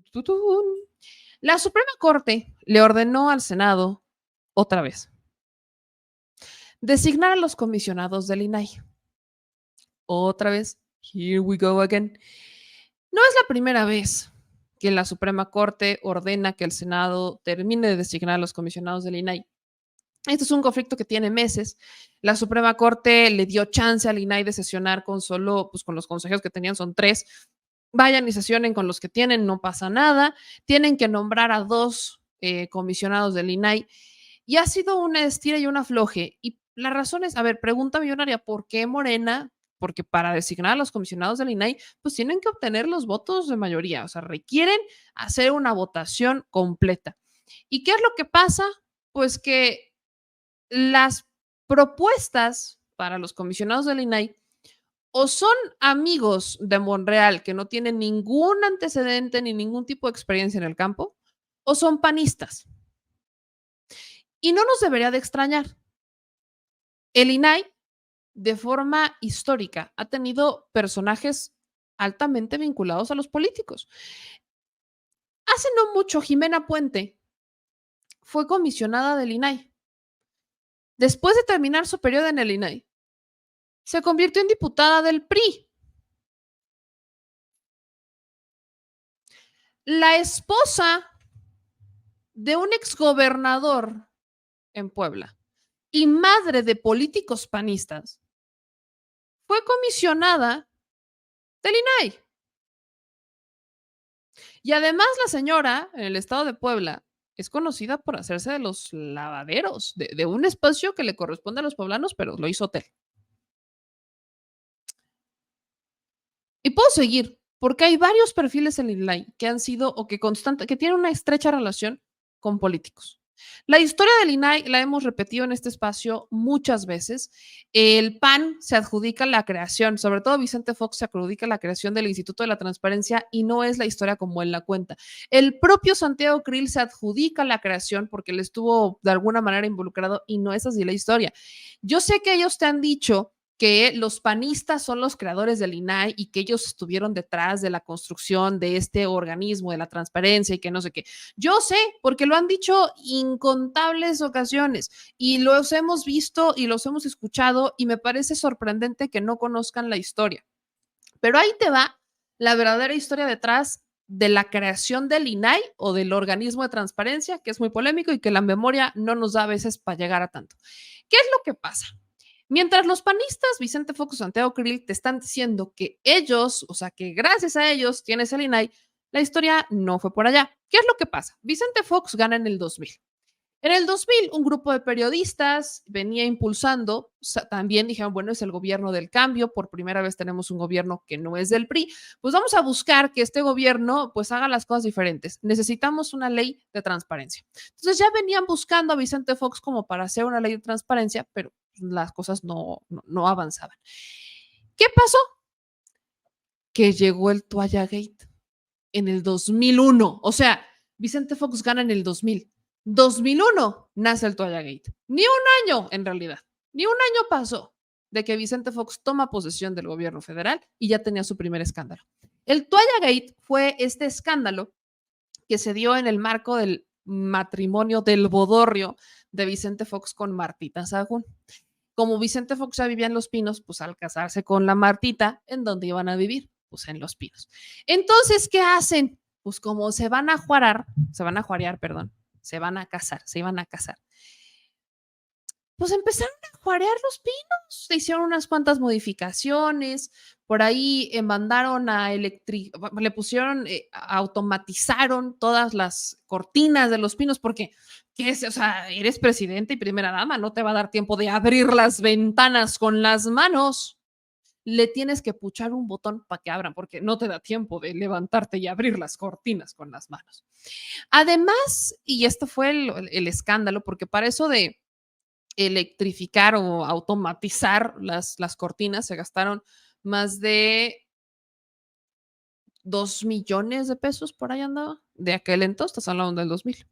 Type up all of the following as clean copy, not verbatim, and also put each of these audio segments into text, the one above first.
Tututún. La Suprema Corte le ordenó al Senado, otra vez, designar a los comisionados del INAI. Otra vez, here we go again. No es la primera vez que la Suprema Corte ordena que el Senado termine de designar a los comisionados del INAI. Este es un conflicto que tiene meses. La Suprema Corte le dio chance al INAI de sesionar con solo, pues con los consejeros que tenían, son 3. Vayan y sesionen con los que tienen, no pasa nada. Tienen que nombrar a 2 comisionados del INAI. Y ha sido una estira y una afloje. Y la razón es, a ver, pregunta millonaria, ¿por qué Morena? Porque para designar a los comisionados del INAI, pues tienen que obtener los votos de mayoría, o sea, requieren hacer una votación completa. ¿Y qué es lo que pasa? Pues que las propuestas para los comisionados del INAI o son amigos de Monreal que no tienen ningún antecedente ni ningún tipo de experiencia en el campo, o son panistas. Y no nos debería de extrañar. El INAI, de forma histórica, ha tenido personajes altamente vinculados a los políticos. Hace no mucho, Jimena Puente fue comisionada del INAI. Después de terminar su periodo en el INAI, se convirtió en diputada del PRI. La esposa de un exgobernador en Puebla y madre de políticos panistas fue comisionada del INAI. Y además la señora en el estado de Puebla es conocida por hacerse de los lavaderos de un espacio que le corresponde a los poblanos, pero lo hizo hotel. Y puedo seguir, porque hay varios perfiles en el INAI que han sido o que tienen una estrecha relación con políticos. La historia del INAI la hemos repetido en este espacio muchas veces. El PAN se adjudica la creación, sobre todo Vicente Fox se adjudica la creación del Instituto de la Transparencia y no es la historia como él la cuenta. El propio Santiago Krill se adjudica la creación porque él estuvo de alguna manera involucrado y no es así la historia. Yo sé que ellos te han dicho que los panistas son los creadores del INAI y que ellos estuvieron detrás de la construcción de este organismo de la transparencia y que no sé qué. Yo sé, porque lo han dicho incontables ocasiones y los hemos visto y los hemos escuchado y me parece sorprendente que no conozcan la historia. Pero ahí te va la verdadera historia detrás de la creación del INAI o del organismo de transparencia, que es muy polémico y que la memoria no nos da a veces para llegar a tanto. ¿Qué es lo que pasa? Mientras los panistas, Vicente Fox y Santiago Krill, te están diciendo que ellos, o sea, que gracias a ellos tienes el INAI, la historia no fue por allá. ¿Qué es lo que pasa? Vicente Fox gana en el 2000. En el 2000, un grupo de periodistas venía impulsando, o sea, también dijeron, bueno, es el gobierno del cambio, por primera vez tenemos un gobierno que no es del PRI, pues vamos a buscar que este gobierno pues haga las cosas diferentes. Necesitamos una ley de transparencia. Entonces ya venían buscando a Vicente Fox como para hacer una ley de transparencia, pero las cosas no avanzaban. ¿Qué pasó? Que llegó el Toalla Gate en el 2001. O sea, Vicente Fox gana en el 2000. 2001 nace el Toalla Gate. Ni un año, en realidad. Ni un año pasó de que Vicente Fox toma posesión del gobierno federal y ya tenía su primer escándalo. El Toalla Gate fue este escándalo que se dio en el marco del matrimonio del bodorrio de Vicente Fox con Martita Sagún. Como Vicente Fox ya vivía en Los Pinos, pues al casarse con la Martita, ¿en dónde iban a vivir? Pues en Los Pinos. Entonces, ¿qué hacen? Pues como se van a casar, se iban a casar. Pues empezaron a juarear Los Pinos, se hicieron unas cuantas modificaciones, por ahí mandaron le pusieron, automatizaron todas las cortinas de Los Pinos, porque, ¿qué es? O sea, eres presidente y primera dama, no te va a dar tiempo de abrir las ventanas con las manos. Le tienes que puchar un botón para que abran, porque no te da tiempo de levantarte y abrir las cortinas con las manos. Además, y esto fue el escándalo, porque para eso de electrificar o automatizar las cortinas se gastaron más de 2 millones de pesos, por ahí andaba, de aquel entonces, estás hablando del 2000.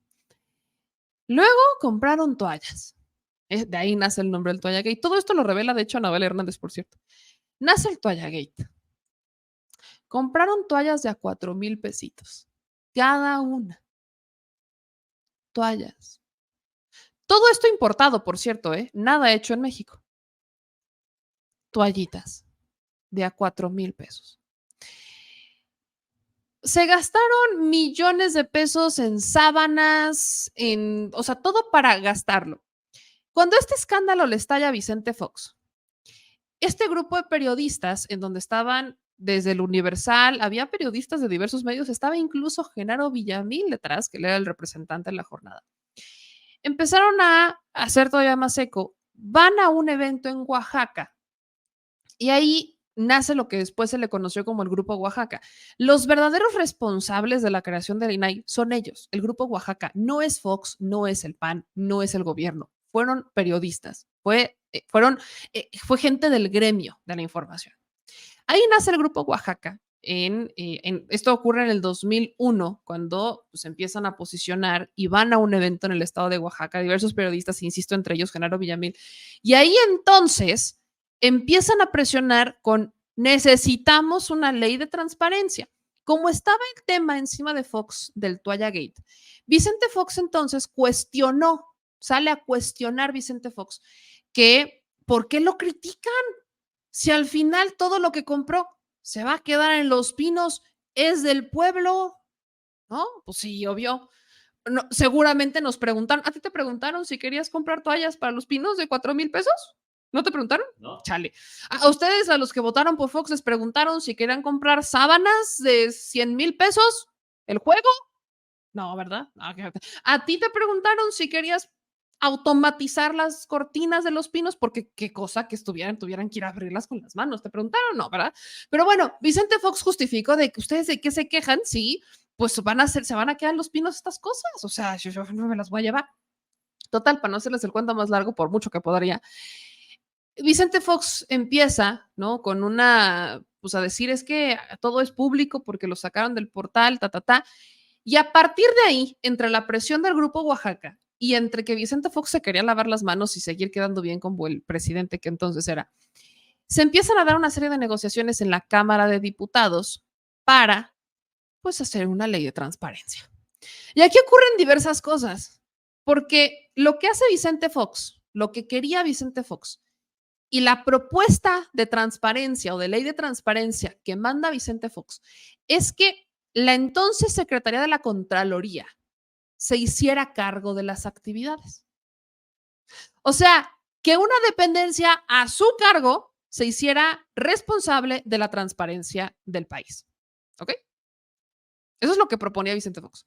Luego compraron toallas. De ahí nace el nombre del Toalla Gate. Todo esto lo revela, de hecho, Anabel Hernández, por cierto. Nace el Toalla Gate. Compraron toallas de a 4,000 pesitos. cada una. Toallas. Todo esto importado, por cierto, ¿eh? Nada hecho en México. Toallitas de a 4,000 pesos. Se gastaron millones de pesos en sábanas, o sea, todo para gastarlo. Cuando este escándalo le estalla a Vicente Fox, este grupo de periodistas, en donde estaban desde el Universal, había periodistas de diversos medios, estaba incluso Genaro Villamil detrás, que él era el representante en la jornada. Empezaron a hacer todavía más eco. Van a un evento en Oaxaca y ahí nace lo que después se le conoció como el Grupo Oaxaca. Los verdaderos responsables de la creación del INAI son ellos, el Grupo Oaxaca. No es Fox, no es el PAN, no es el gobierno. Fueron periodistas, fue gente del gremio de la información. Ahí nace el Grupo Oaxaca. Esto ocurre en el 2001, cuando pues, empiezan a posicionar y van a un evento en el estado de Oaxaca, diversos periodistas, insisto, entre ellos Genaro Villamil. Y ahí entonces empiezan a presionar con necesitamos una ley de transparencia. Como estaba el tema encima de Fox del Toalla Gate, Vicente Fox entonces sale a cuestionar Vicente Fox que ¿por qué lo critican? Si al final todo lo que compró se va a quedar en Los Pinos, es del pueblo, ¿no? Pues sí, obvio. No, seguramente nos preguntaron, ¿a ti te preguntaron si querías comprar toallas para Los Pinos de 4,000 pesos? ¿No te preguntaron? No. Chale. A ustedes, a los que votaron por Fox, les preguntaron si querían comprar sábanas de 100,000 pesos, el juego. No, ¿verdad? A ti te preguntaron si querías automatizar las cortinas de Los Pinos, porque qué cosa que tuvieran que ir a abrirlas con las manos. ¿Te preguntaron? No, ¿verdad? Pero bueno, Vicente Fox justificó de que ustedes de qué se quejan, sí, pues se van a quedar en Los Pinos estas cosas. O sea, yo no me las voy a llevar. Total, para no hacerles el cuento más largo, por mucho que podría. Vicente Fox empieza, ¿no? Con pues a decir es que todo es público porque lo sacaron del portal, ta. Y a partir de ahí, entre la presión del Grupo Oaxaca y entre que Vicente Fox se quería lavar las manos y seguir quedando bien como el presidente que entonces era, se empiezan a dar una serie de negociaciones en la Cámara de Diputados para, pues, hacer una ley de transparencia. Y aquí ocurren diversas cosas, porque lo que hace Vicente Fox, lo que quería Vicente Fox, y la propuesta de transparencia o de ley de transparencia que manda Vicente Fox es que la entonces Secretaría de la Contraloría se hiciera cargo de las actividades. O sea, que una dependencia a su cargo se hiciera responsable de la transparencia del país. ¿Ok? Eso es lo que proponía Vicente Fox.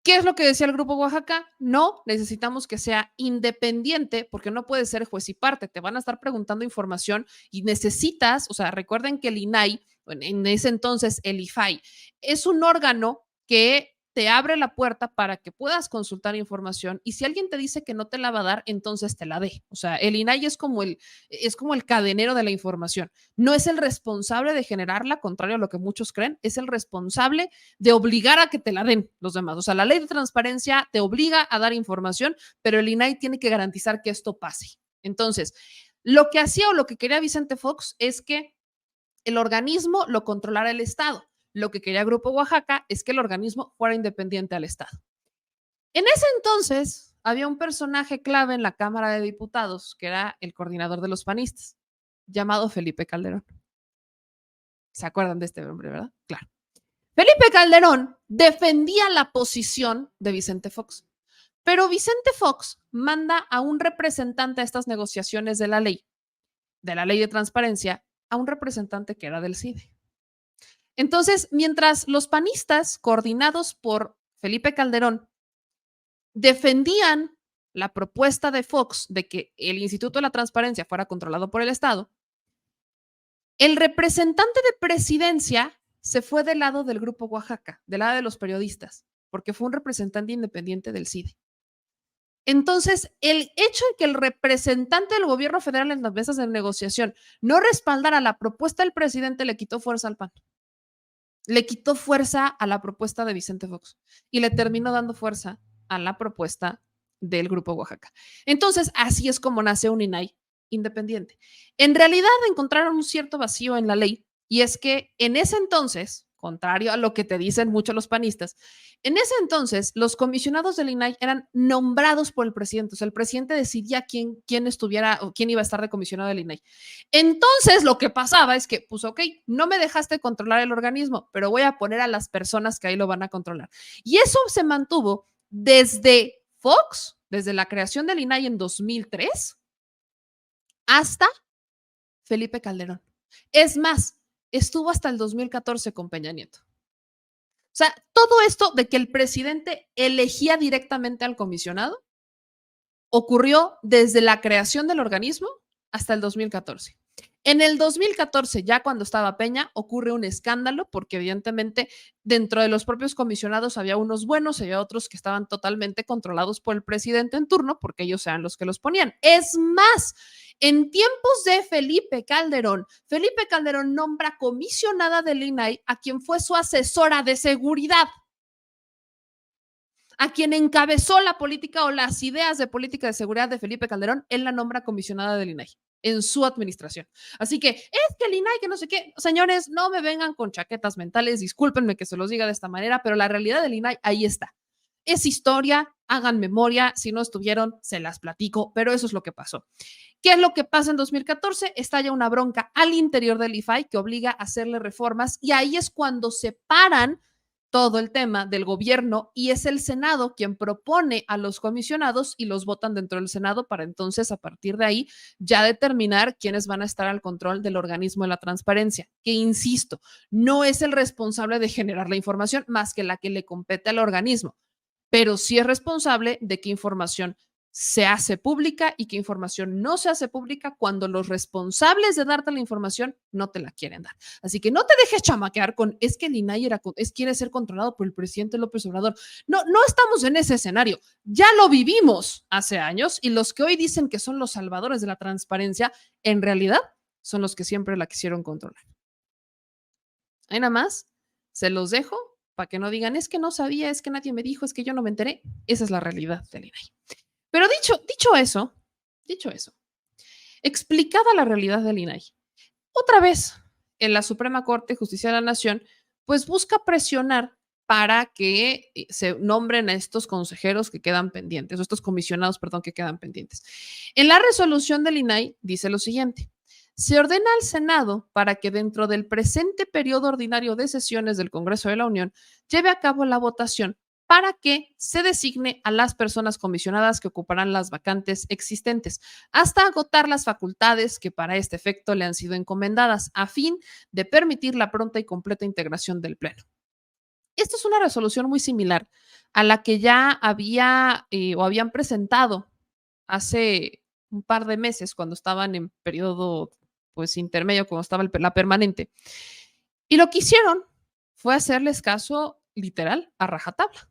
¿Qué es lo que decía el Grupo Oaxaca? No, necesitamos que sea independiente porque no puede ser juez y parte. Te van a estar preguntando información y necesitas, o sea, recuerden que el INAI, en ese entonces el IFAI, es un órgano que te abre la puerta para que puedas consultar información y si alguien te dice que no te la va a dar, entonces te la dé. O sea, el INAI es como el cadenero de la información. No es el responsable de generarla, contrario a lo que muchos creen, es el responsable de obligar a que te la den los demás. O sea, la ley de transparencia te obliga a dar información, pero el INAI tiene que garantizar que esto pase. Entonces, lo que hacía o lo que quería Vicente Fox es que el organismo lo controlara el Estado. Lo que quería Grupo Oaxaca es que el organismo fuera independiente al Estado. En ese entonces había un personaje clave en la Cámara de Diputados, que era el coordinador de los panistas, llamado Felipe Calderón. ¿Se acuerdan de este hombre, verdad? Claro. Felipe Calderón defendía la posición de Vicente Fox, pero Vicente Fox manda a un representante a estas negociaciones de la ley de transparencia, a un representante que era del CIDE. Entonces, mientras los panistas, coordinados por Felipe Calderón, defendían la propuesta de Fox de que el Instituto de la Transparencia fuera controlado por el Estado, el representante de presidencia se fue del lado del Grupo Oaxaca, del lado de los periodistas, porque fue un representante independiente del CIDE. Entonces, el hecho de que el representante del gobierno federal en las mesas de negociación no respaldara la propuesta del presidente le quitó fuerza al PAN. Le quitó fuerza a la propuesta de Vicente Fox y le terminó dando fuerza a la propuesta del Grupo Oaxaca. Entonces, así es como nace un INAI independiente. En realidad encontraron un cierto vacío en la ley y es que en ese entonces, contrario a lo que te dicen muchos los panistas, en ese entonces los comisionados del INAI eran nombrados por el presidente. O sea, el presidente decidía quién estuviera o quién iba a estar de comisionado del INAI. Entonces, lo que pasaba es que, pues, ok, no me dejaste controlar el organismo, pero voy a poner a las personas que ahí lo van a controlar. Y eso se mantuvo desde Fox, desde la creación del INAI en 2003, hasta Felipe Calderón. Es más, estuvo hasta el 2014 con Peña Nieto. O sea, todo esto de que el presidente elegía directamente al comisionado ocurrió desde la creación del organismo hasta el 2014. En el 2014, ya cuando estaba Peña, ocurre un escándalo porque evidentemente dentro de los propios comisionados había unos buenos y había otros que estaban totalmente controlados por el presidente en turno porque ellos eran los que los ponían. Es más, en tiempos de Felipe Calderón nombra comisionada del INAI a quien fue su asesora de seguridad, a quien encabezó la política o las ideas de política de seguridad de Felipe Calderón. Él la nombra comisionada del INAI en su administración. Así que es que el INAI, que no sé qué, señores, no me vengan con chaquetas mentales, discúlpenme que se los diga de esta manera, pero la realidad del INAI ahí está. Es historia, hagan memoria, si no estuvieron, se las platico, pero eso es lo que pasó. ¿Qué es lo que pasa en 2014? Estalla una bronca al interior del IFAI que obliga a hacerle reformas y ahí es cuando separan todo el tema del gobierno y es el Senado quien propone a los comisionados y los votan dentro del Senado para entonces a partir de ahí ya determinar quiénes van a estar al control del organismo de la transparencia, que insisto, no es el responsable de generar la información más que la que le compete al organismo, pero sí es responsable de qué información se hace pública y qué información no se hace pública cuando los responsables de darte la información no te la quieren dar. Así que no te dejes chamaquear con es que el INAI quiere ser controlado por el presidente López Obrador. No, no estamos en ese escenario. Ya lo vivimos hace años y los que hoy dicen que son los salvadores de la transparencia, en realidad son los que siempre la quisieron controlar. Ahí nada más, se los dejo para que no digan es que no sabía, es que nadie me dijo, es que yo no me enteré. Esa es la realidad del INAI. Pero dicho eso, explicada la realidad del INAI, otra vez en la Suprema Corte de Justicia de la Nación, pues busca presionar para que se nombren a estos consejeros que quedan pendientes, o estos comisionados, perdón, que quedan pendientes. En la resolución del INAI dice lo siguiente: se ordena al Senado para que dentro del presente periodo ordinario de sesiones del Congreso de la Unión lleve a cabo la votación para que se designe a las personas comisionadas que ocuparán las vacantes existentes, hasta agotar las facultades que para este efecto le han sido encomendadas, a fin de permitir la pronta y completa integración del Pleno. Esta es una resolución muy similar a la que ya habían presentado hace un par de meses cuando estaban en periodo pues intermedio, cuando estaba la permanente. Y lo que hicieron fue hacerles caso literal a rajatabla.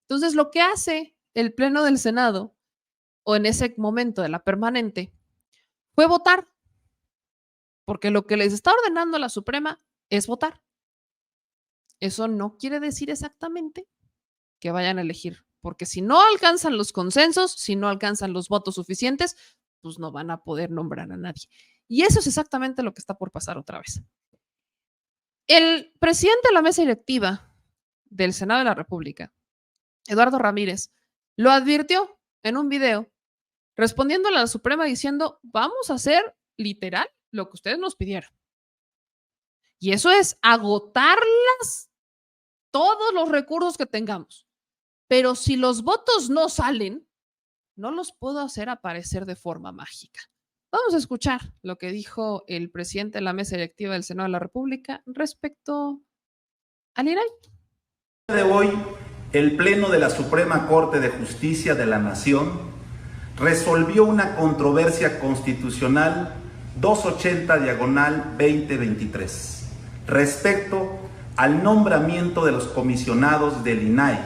Entonces, lo que hace el Pleno del Senado, o en ese momento de la permanente, fue votar, porque lo que les está ordenando la Suprema es votar. Eso no quiere decir exactamente que vayan a elegir, porque si no alcanzan los consensos, si no alcanzan los votos suficientes, pues no van a poder nombrar a nadie. Y eso es exactamente lo que está por pasar otra vez. El presidente de la mesa directiva del Senado de la República, Eduardo Ramírez, lo advirtió en un video respondiéndole a la Suprema diciendo, vamos a hacer literal lo que ustedes nos pidieron. Y eso es agotarlas todos los recursos que tengamos. Pero si los votos no salen, no los puedo hacer aparecer de forma mágica. Vamos a escuchar lo que dijo el presidente de la mesa directiva del Senado de la República respecto al INAI. De hoy, el Pleno de la Suprema Corte de Justicia de la Nación resolvió una controversia constitucional 280/2023 respecto al nombramiento de los comisionados del INAI.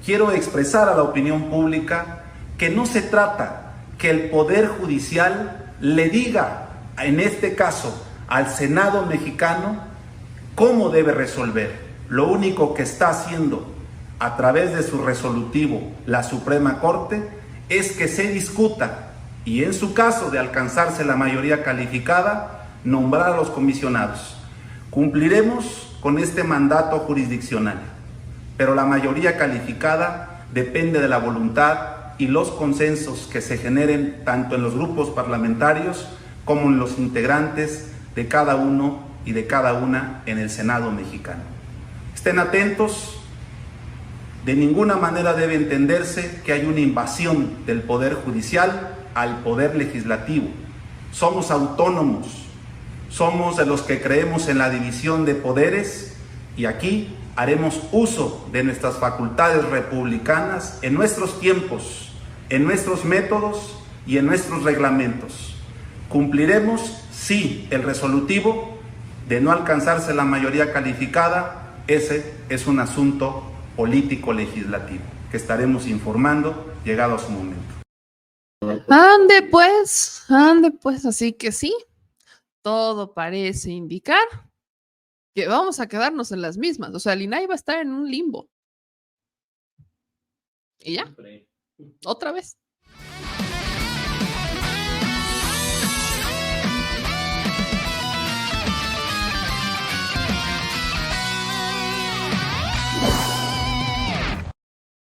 Quiero expresar a la opinión pública que no se trata que el Poder Judicial le diga, en este caso, al Senado mexicano cómo debe resolver. Lo único que está haciendo a través de su resolutivo la Suprema Corte es que se discuta y en su caso de alcanzarse la mayoría calificada, nombrar a los comisionados. Cumpliremos con este mandato jurisdiccional, pero la mayoría calificada depende de la voluntad y los consensos que se generen tanto en los grupos parlamentarios como en los integrantes de cada uno y de cada una en el Senado mexicano. Estén atentos. De ninguna manera debe entenderse que hay una invasión del Poder Judicial al Poder Legislativo. Somos autónomos, somos de los que creemos en la división de poderes y aquí haremos uso de nuestras facultades republicanas en nuestros tiempos, en nuestros métodos y en nuestros reglamentos. Cumpliremos, sí, el resolutivo. De no alcanzarse la mayoría calificada, ese es un asunto político-legislativo que estaremos informando llegado a su momento. Ande pues, así que sí, todo parece indicar que vamos a quedarnos en las mismas, o sea, el INAI va a estar en un limbo. Y ya, otra vez.